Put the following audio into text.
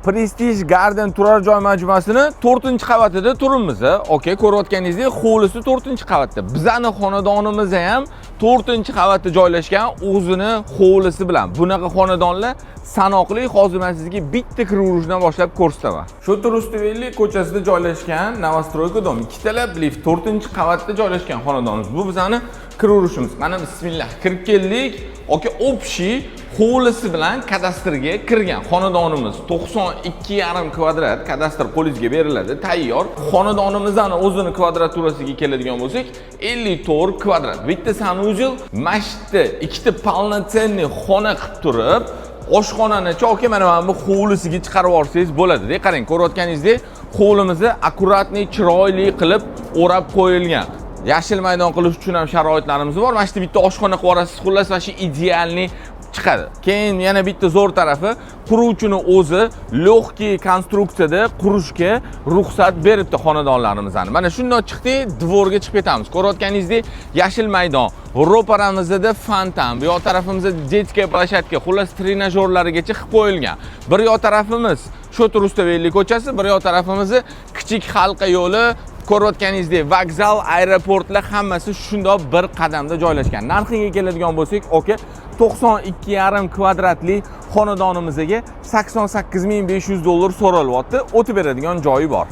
Prestige Garden turar joy majmuasini 4-qavatida turibmiz. Okay, ko'rayotganingizdek, hovlisi 4-qavatda. Bizning xonadonimiz ham 4-qavatda joylashgan o'zini hovlisi bilan. Bunaqa xonadonlar sanoqli. Hozir men sizga bitta kiraverishdan boshlab ko'rsataman. Shu Trustovelli ko'chasida joylashgan Novostroyka dom, ikkitalab lift 4-qavatda joylashgan xonadonimiz. Bu bizning kiraverishimiz. Mana bismillah, kirib keldik. Okay, общий hovlisi bilan kadastrga kirgan xonadonimiz 92,5 kvadrat kadastr qo'lingizga beriladi, tayyor. Xonadonimizning o'zini kvadraturasiga keladigan bo'lsak, 54 kvadrat. Bitta sanuzil, mashitda ikkita полноценный xona qilib turib, oshxonani cho'ki mana bu hovlisiga chiqarib olsangiz bo'ladi. Qarang, ko'rayotganingizdek, hovlimizni akkuratni, chiroyli qilib o'rab qo'yilgan. Yashil maydon qilish uchun ham sharoitlarimiz bor. Mana shu bitta oshxona qilib olasiz, xullas va shu idealni chiqadi. Keyin yana bitta zo'r tarafi, quruvchini o'zi lегкий konstruksiyada qurishga ruxsat beribdi xonadonlarimizdan. Mana shunday chiqdik, dvorga chiqib ketamiz. Ko'rayotganingizdek, yashil maydon, ro'paramizda fontan, bu yoq tarafimizda детская площадка, xullas trenajyorlarigacha qilib qo'yilgan. Bir yoq tarafimiz shu Trustovelli ko'chasi, bir yoq tarafimiz kichik halqa yo'li. Ko'rayotganingizdek, vokzal, aeroportlar hammasi shundoq bir qadamda joylashgan. Narxiga keladigan bo'lsak, 92,5 kvadratli xonadonimizga $88,500 so'ralyapti. O'tib beradigan joyi bor.